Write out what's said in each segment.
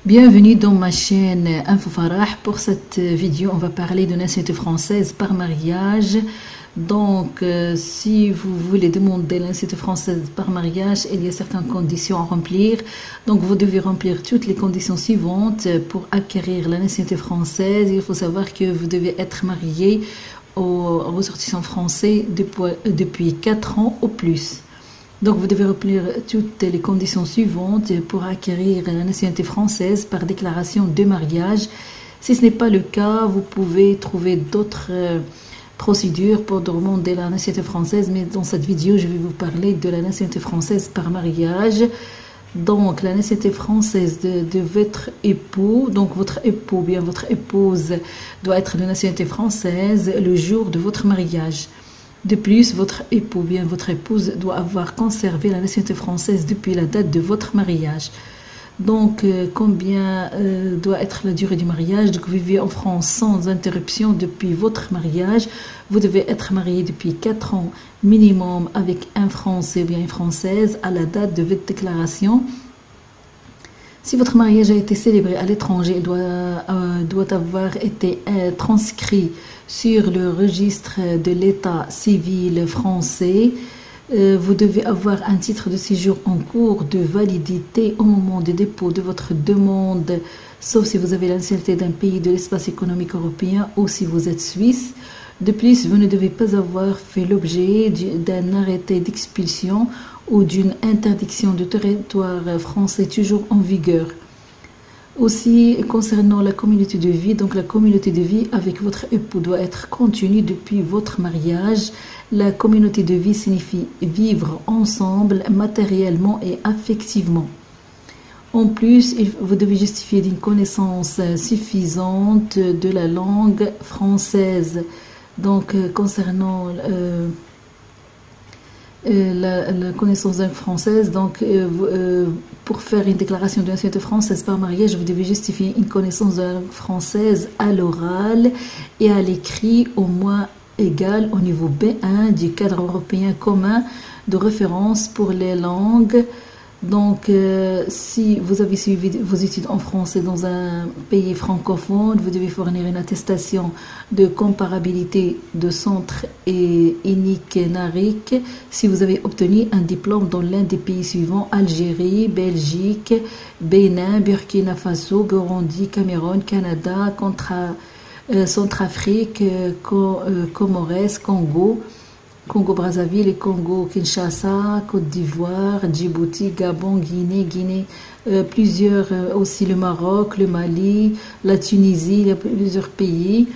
Bienvenue dans ma chaîne Info Farah. Pour cette vidéo, on va parler de nationalité française par mariage. Donc, si vous voulez demander la nationalité française par mariage, il y a certaines conditions à remplir. Donc, vous devez remplir toutes les conditions suivantes pour acquérir la nationalité française. Il faut savoir que vous devez être marié aux ressortissants français depuis 4 ans ou plus. Donc, vous devez remplir toutes les conditions suivantes pour acquérir la nationalité française par déclaration de mariage. Si ce n'est pas le cas, vous pouvez trouver d'autres procédures pour demander la nationalité française. Mais dans cette vidéo, je vais vous parler de la nationalité française par mariage. Donc, la nationalité française de votre époux, donc votre époux, bien votre épouse, doit être de nationalité française le jour de votre mariage. De plus, votre époux, bien votre épouse, doit avoir conservé la nationalité française depuis la date de votre mariage. Donc, combien doit être la durée du mariage? Donc, vous vivez en France sans interruption depuis votre mariage. Vous devez être marié depuis 4 ans minimum avec un Français ou bien une Française à la date de votre déclaration. Si votre mariage a été célébré à l'étranger, il doit avoir été transcrit sur le registre de l'état civil français. Vous devez avoir un titre de séjour en cours de validité au moment du dépôt de votre demande, sauf si vous avez la nationalité d'un pays de l'espace économique européen ou si vous êtes suisse. De plus, vous ne devez pas avoir fait l'objet d'un arrêté d'expulsion ou d'une interdiction de territoire français toujours en vigueur. Aussi, concernant la communauté de vie, donc la communauté de vie avec votre époux doit être continue depuis votre mariage. La communauté de vie signifie vivre ensemble matériellement et affectivement. En plus, vous devez justifier d'une connaissance suffisante de la langue française. Donc, concernant la connaissance de la langue française, donc pour faire une déclaration de nationalité française par mariage, vous devez justifier une connaissance de la langue française à l'oral et à l'écrit au moins égale au niveau B1 du cadre européen commun de référence pour les langues. Donc, si vous avez suivi vos études en français dans un pays francophone, vous devez fournir une attestation de comparabilité de centre et unique NARIC si vous avez obtenu un diplôme dans l'un des pays suivants: Algérie, Belgique, Bénin, Burkina Faso, Burundi, Cameroun, Canada, Centrafrique, Comores, Congo-Brazzaville et Congo-Kinshasa, Côte d'Ivoire, Djibouti, Gabon, Guinée, plusieurs aussi le Maroc, le Mali, la Tunisie, il y a plusieurs pays.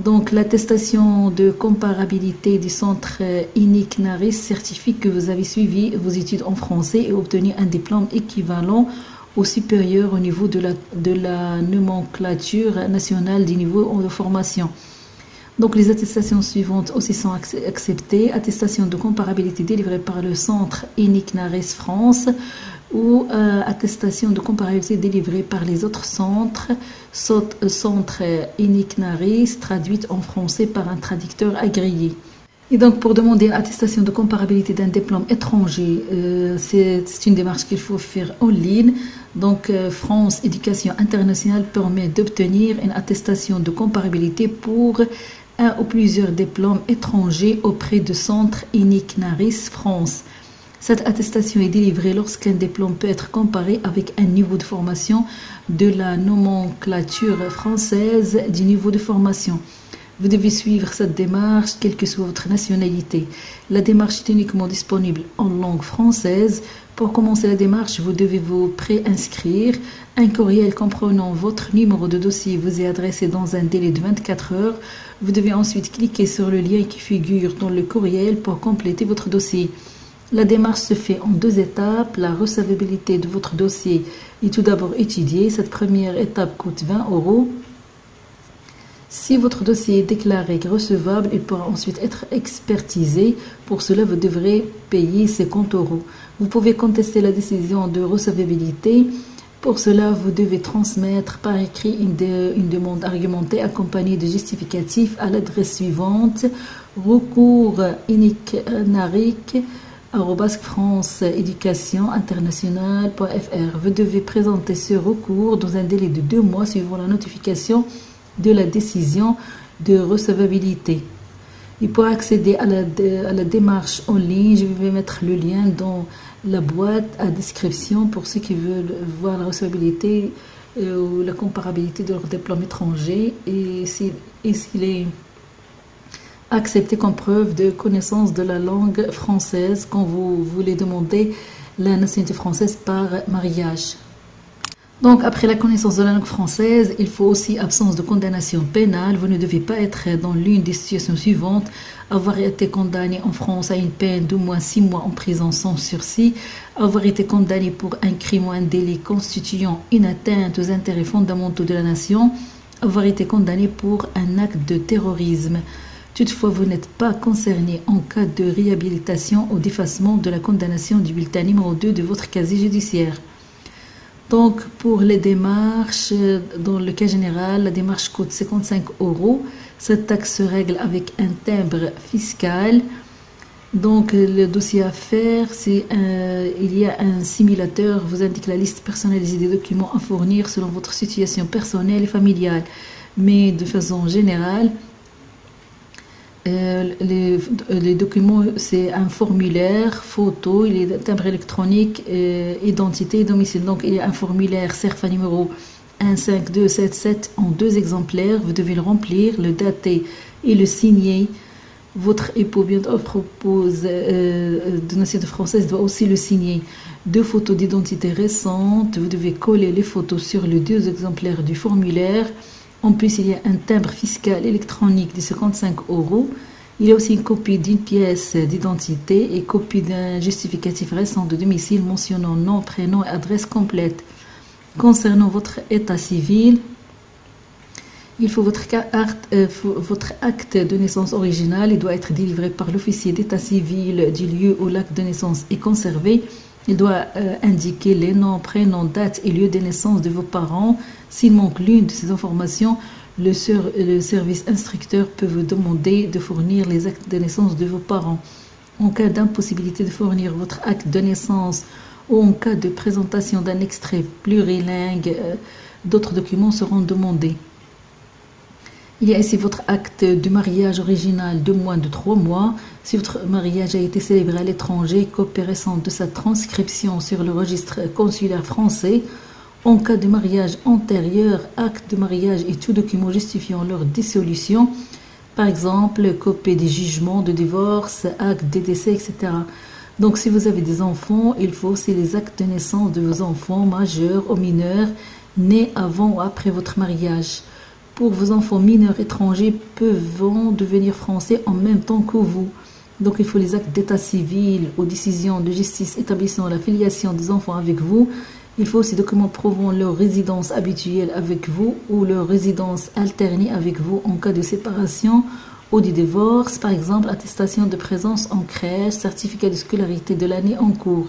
Donc, l'attestation de comparabilité du centre unique NARIS certifie que vous avez suivi vos études en français et obtenu un diplôme équivalent ou supérieur au niveau de la nomenclature nationale du niveau de formation. Donc, les attestations suivantes aussi sont acceptées. Attestation de comparabilité délivrée par le Centre unique NARIS France ou attestation de comparabilité délivrée par les autres centres unique NARIS traduite en français par un traducteur agréé. Et donc, pour demander une attestation de comparabilité d'un diplôme étranger, c'est une démarche qu'il faut faire en ligne. Donc, France Éducation Internationale permet d'obtenir une attestation de comparabilité pour un ou plusieurs diplômes étrangers auprès de Centre unique NARIS France. Cette attestation est délivrée lorsqu'un diplôme peut être comparé avec un niveau de formation de la nomenclature française du niveau de formation. Vous devez suivre cette démarche, quelle que soit votre nationalité. La démarche est uniquement disponible en langue française. Pour commencer la démarche, vous devez vous préinscrire. Un courriel comprenant votre numéro de dossier vous est adressé dans un délai de 24 heures. Vous devez ensuite cliquer sur le lien qui figure dans le courriel pour compléter votre dossier. La démarche se fait en 2 étapes. La recevabilité de votre dossier est tout d'abord étudiée. Cette première étape coûte 20 €. Si votre dossier est déclaré recevable, il pourra ensuite être expertisé. Pour cela, vous devrez payer 50 €. Vous pouvez contester la décision de recevabilité. Pour cela, vous devez transmettre par écrit une demande argumentée accompagnée de justificatifs à l'adresse suivante: recours unique NARIC, franceeducationinternationale.fr. Vous devez présenter ce recours dans un délai de 2 mois suivant la notification de la décision de recevabilité. Et pour accéder à la démarche en ligne, je vais mettre le lien dans la boîte à description pour ceux qui veulent voir la recevabilité ou la comparabilité de leur diplôme étranger et s'il est accepté comme preuve de connaissance de la langue française quand vous voulez demander la nationalité française par mariage. Donc, après la connaissance de la langue française, il faut aussi absence de condamnation pénale. Vous ne devez pas être dans l'une des situations suivantes: avoir été condamné en France à une peine d'au moins 6 mois en prison sans sursis, avoir été condamné pour un crime ou un délit constituant une atteinte aux intérêts fondamentaux de la nation, avoir été condamné pour un acte de terrorisme. Toutefois, vous n'êtes pas concerné en cas de réhabilitation ou d'effacement de la condamnation du bulletin numéro 2 de votre casier judiciaire. Donc, pour les démarches, dans le cas général, la démarche coûte 55 €. Cette taxe se règle avec un timbre fiscal. Donc, le dossier à faire, c'est il y a un simulateur, vous indique la liste personnalisée des documents à fournir selon votre situation personnelle et familiale. Mais de façon générale, les documents, c'est un formulaire, photo, il est timbre électronique, identité et domicile. Donc, il y a un formulaire CERFA numéro 15277 en 2 exemplaires. Vous devez le remplir, le dater et le signer. Votre époux, bien à propos de nationalité française, doit aussi le signer. 2 photos d'identité récentes. Vous devez coller les photos sur les 2 exemplaires du formulaire. En plus, il y a un timbre fiscal électronique de 55 €. Il y a aussi une copie d'une pièce d'identité et copie d'un justificatif récent de domicile mentionnant nom, prénom et adresse complète. Concernant votre état civil, il faut votre acte de naissance original. Il doit être délivré par l'officier d'état civil du lieu où l'acte de naissance est conservé. Il doit indiquer les noms, prénoms, date et lieu de naissance de vos parents. S'il manque l'une de ces informations, le service instructeur peut vous demander de fournir les actes de naissance de vos parents. En cas d'impossibilité de fournir votre acte de naissance ou en cas de présentation d'un extrait plurilingue, d'autres documents seront demandés. Il y a ici votre acte de mariage original de moins de 3 mois. Si votre mariage a été célébré à l'étranger, copie récente de sa transcription sur le registre consulaire français. En cas de mariage antérieur, acte de mariage et tout document justifiant leur dissolution, par exemple, copie des jugements de divorce, acte de décès, etc. Donc, si vous avez des enfants, il faut aussi les actes de naissance de vos enfants majeurs ou mineurs nés avant ou après votre mariage. Pour vos enfants mineurs étrangers peuvent devenir français en même temps que vous. Donc, il faut les actes d'état civil ou décisions de justice établissant la filiation des enfants avec vous. Il faut aussi documents prouvant leur résidence habituelle avec vous ou leur résidence alternée avec vous en cas de séparation ou de divorce. Par exemple, attestation de présence en crèche, certificat de scolarité de l'année en cours.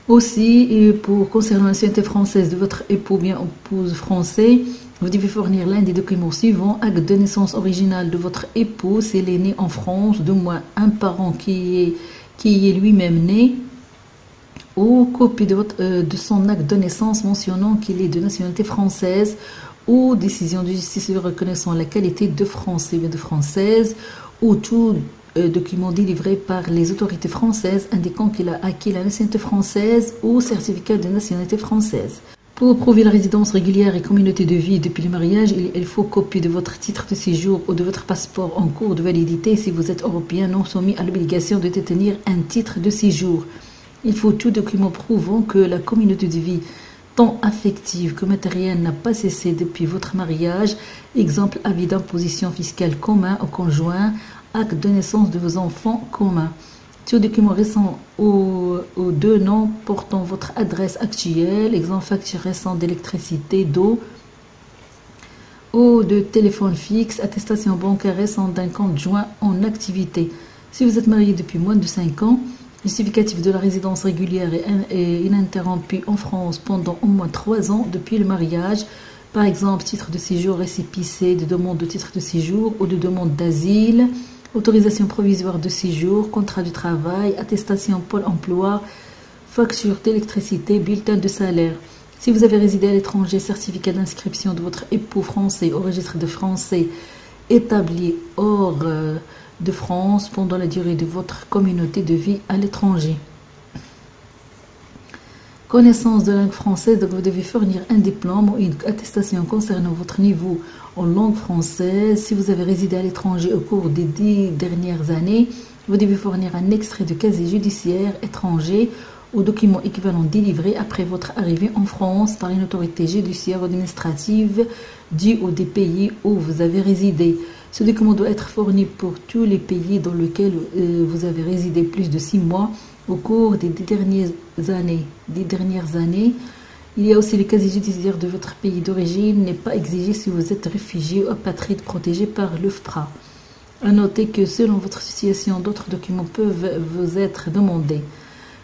Aussi, pour concernant la nationalité française de votre époux ou bien épouse français, vous devez fournir l'un des documents suivants: acte de naissance original de votre époux, s'il est né en France, d'au moins un parent qui est lui-même né, ou copie de son acte de naissance mentionnant qu'il est de nationalité française, ou décision de justice reconnaissant la qualité de français ou de française, ou tout document délivré par les autorités françaises indiquant qu'il a acquis la nationalité française ou certificat de nationalité française. Pour prouver la résidence régulière et communauté de vie depuis le mariage, il faut copie de votre titre de séjour ou de votre passeport en cours de validité si vous êtes européen non soumis à l'obligation de détenir un titre de séjour. Il faut tout document prouvant que la communauté de vie, tant affective que matérielle, n'a pas cessé depuis votre mariage. Exemple, avis d'imposition fiscale commun au conjoint, acte de naissance de vos enfants communs. Tout document récent aux 2 noms portant votre adresse actuelle, exemple facture récente d'électricité, d'eau ou de téléphone fixe, attestation bancaire récente d'un compte joint en activité. Si vous êtes marié depuis moins de 5 ans, justificatif de la résidence régulière et ininterrompue en France pendant au moins 3 ans depuis le mariage, par exemple titre de séjour récépissé de demande de titre de séjour ou de demande d'asile, autorisation provisoire de séjour, contrat de travail, attestation Pôle emploi, facture d'électricité, bulletin de salaire. Si vous avez résidé à l'étranger, certificat d'inscription de votre époux français au registre de Français établi hors de France pendant la durée de votre communauté de vie à l'étranger. Connaissance de langue française, donc vous devez fournir un diplôme ou une attestation concernant votre niveau en langue française. Si vous avez résidé à l'étranger au cours des 10 dernières années, vous devez fournir un extrait de casier judiciaire étranger ou document équivalent délivré après votre arrivée en France par une autorité judiciaire ou administrative du ou des pays où vous avez résidé. Ce document doit être fourni pour tous les pays dans lesquels vous avez résidé plus de 6 mois au cours des 10 dernières années. Il y a aussi le casier judiciaire de votre pays d'origine, n'est pas exigé si vous êtes réfugié ou apatride protégé par l'OFPRA. À noter que selon votre situation, d'autres documents peuvent vous être demandés.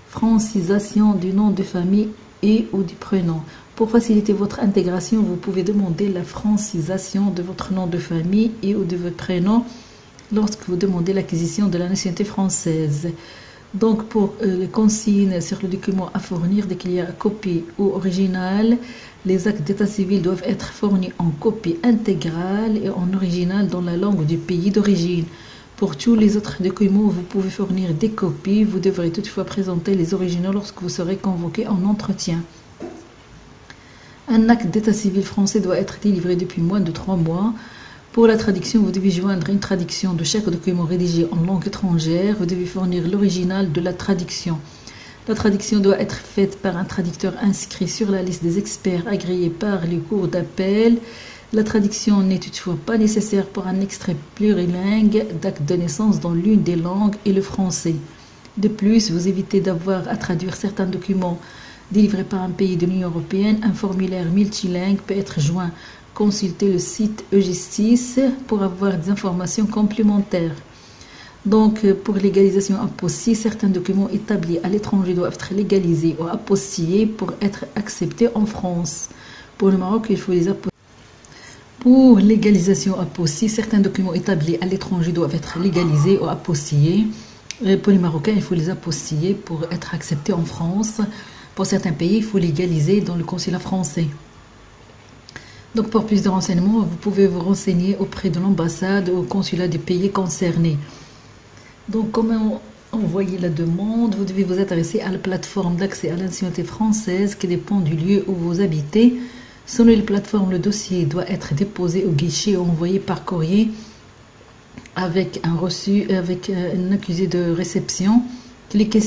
Francisation du nom de famille et ou du prénom. Pour faciliter votre intégration, vous pouvez demander la francisation de votre nom de famille et ou de votre prénom lorsque vous demandez l'acquisition de la nationalité française. Donc, pour les consignes sur le document à fournir, dès qu'il y a copie ou original, les actes d'état civil doivent être fournis en copie intégrale et en original dans la langue du pays d'origine. Pour tous les autres documents, vous pouvez fournir des copies. Vous devrez toutefois présenter les originaux lorsque vous serez convoqué en entretien. Un acte d'état civil français doit être délivré depuis moins de 3 mois. Pour la traduction, vous devez joindre une traduction de chaque document rédigé en langue étrangère. Vous devez fournir l'original de la traduction. La traduction doit être faite par un traducteur inscrit sur la liste des experts agréés par les cours d'appel. La traduction n'est toutefois pas nécessaire pour un extrait plurilingue d'acte de naissance dans l'une des langues et le français. De plus, vous évitez d'avoir à traduire certains documents délivrés par un pays de l'Union européenne. Un formulaire multilingue peut être joint. Consultez le site e-justice pour avoir des informations complémentaires. Donc, pour légalisation apostille, certains documents établis à l'étranger doivent être légalisés ou apostillés pour être acceptés en France. Pour le Maroc, il faut les apostiller. Pour légalisation apostille, certains documents établis à l'étranger doivent être légalisés ou apostillés. Pour les Marocains, il faut les apostiller pour être acceptés en France. Pour certains pays, il faut légaliser dans le consulat français. Donc, pour plus de renseignements, vous pouvez vous renseigner auprès de l'ambassade ou au consulat des pays concernés. Donc, comment envoyer la demande? Vous devez vous adresser à la plateforme d'accès à la nationalité française qui dépend du lieu où vous habitez. Selon les plateformes, le dossier doit être déposé au guichet ou envoyé par courrier avec un reçu, avec un accusé de réception. Cliquez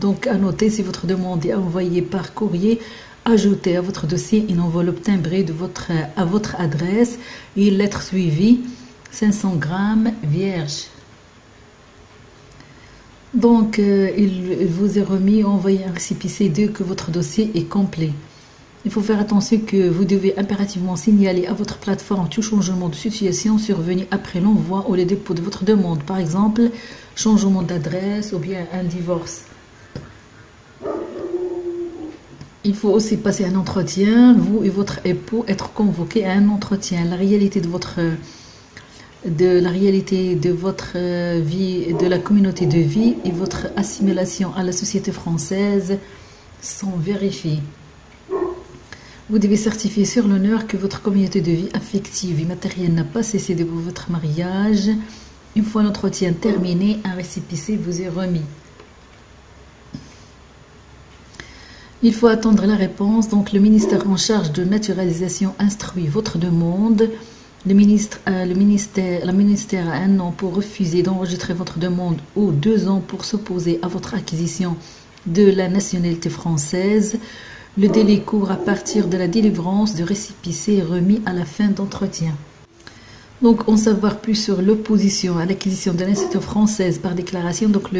donc à noter si votre demande est envoyée par courrier. Ajoutez à votre dossier une enveloppe timbrée à votre adresse et une lettre suivie, 500 grammes vierge. Donc, il vous est remis, envoyé un récépissé dès que votre dossier est complet. Il faut faire attention que vous devez impérativement signaler à votre plateforme tout changement de situation survenu après l'envoi ou le dépôt de votre demande. Par exemple, changement d'adresse ou bien un divorce. Il faut aussi passer un entretien, vous et votre époux être convoqués à un entretien. La réalité de votre vie, de la communauté de vie et votre assimilation à la société française sont vérifiés. Vous devez certifier sur l'honneur que votre communauté de vie affective et matérielle n'a pas cessé depuis votre mariage. Une fois l'entretien terminé, un récépissé vous est remis. Il faut attendre la réponse. Donc, le ministère en charge de naturalisation instruit votre demande. La ministère a 1 an pour refuser d'enregistrer votre demande ou 2 ans pour s'opposer à votre acquisition de la nationalité française. Le délai court à partir de la délivrance du récépissé remis à la fin d'entretien. Donc, en savoir plus sur l'opposition à l'acquisition de la nationalité française par déclaration, donc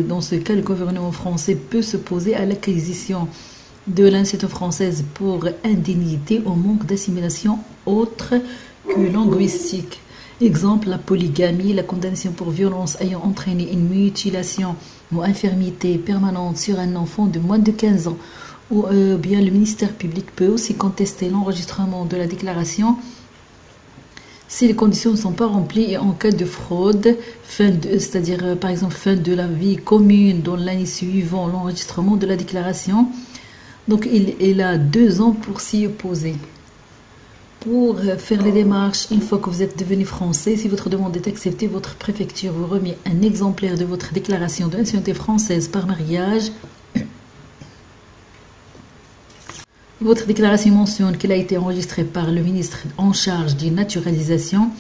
dans ce cas, le gouvernement français peut s'opposer à l'acquisition de la nationalité française pour indemnité au manque d'assimilation autre que linguistique. Exemple, la polygamie, la condamnation pour violence ayant entraîné une mutilation ou infirmité permanente sur un enfant de moins de 15 ans. Ou bien le ministère public peut aussi contester l'enregistrement de la déclaration Si les conditions ne sont pas remplies et en cas de fraude, c'est-à-dire par exemple fin de la vie commune dans l'année suivant l'enregistrement de la déclaration, donc il a 2 ans pour s'y opposer. Pour faire les démarches, une fois que vous êtes devenu français, si votre demande est acceptée, votre préfecture vous remet un exemplaire de votre déclaration de nationalité française par mariage. Votre déclaration mentionne qu'elle a été enregistrée par le ministre en charge d'une naturalisation,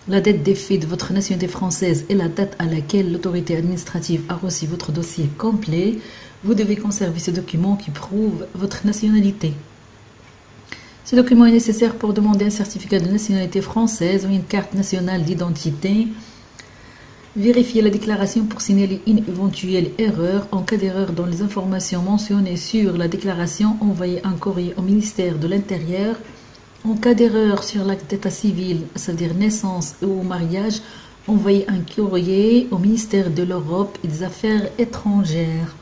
la date d'effet de votre nationalité française et la date à laquelle l'autorité administrative a reçu votre dossier complet. Vous devez conserver ce document qui prouve votre nationalité. Ce document est nécessaire pour demander un certificat de nationalité française ou une carte nationale d'identité. Vérifiez la déclaration pour signaler une éventuelle erreur. En cas d'erreur dans les informations mentionnées sur la déclaration, envoyez un courrier au ministère de l'Intérieur. En cas d'erreur sur l'acte d'état civil, c'est-à-dire naissance ou mariage, envoyez un courrier au ministère de l'Europe et des Affaires étrangères.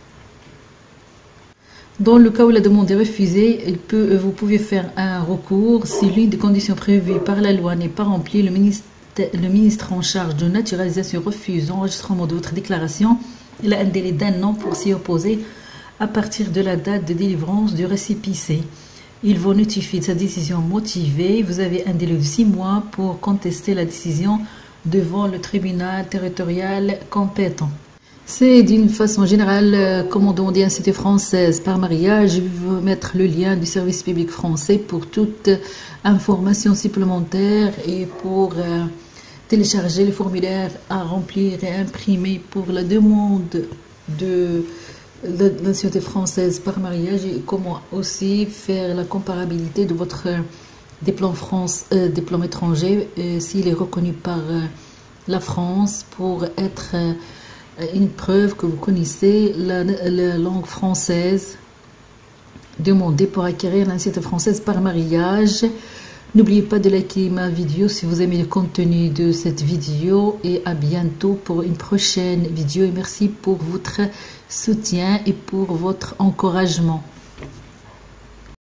Dans le cas où la demande est refusée, vous pouvez faire un recours. Si l'une des conditions prévues par la loi n'est pas remplie, le ministre en charge de naturalisation refuse l'enregistrement de votre déclaration. Il a un délai d'1 an pour s'y opposer à partir de la date de délivrance du récépissé. Il vous notifie de sa décision motivée. Vous avez un délai de 6 mois pour contester la décision devant le tribunal territorial compétent. C'est d'une façon générale comment demander une nationalité française par mariage. Je vais vous mettre le lien du service public français pour toute information supplémentaire et pour télécharger les formulaires à remplir et imprimer pour la demande de la nationalité française par mariage et comment aussi faire la comparabilité de votre diplôme étranger s'il est reconnu par la France pour être une preuve que vous connaissez la langue française demandée pour acquérir la nationalité française par mariage. N'oubliez pas de liker ma vidéo si vous aimez le contenu de cette vidéo et à bientôt pour une prochaine vidéo et merci pour votre soutien et pour votre encouragement.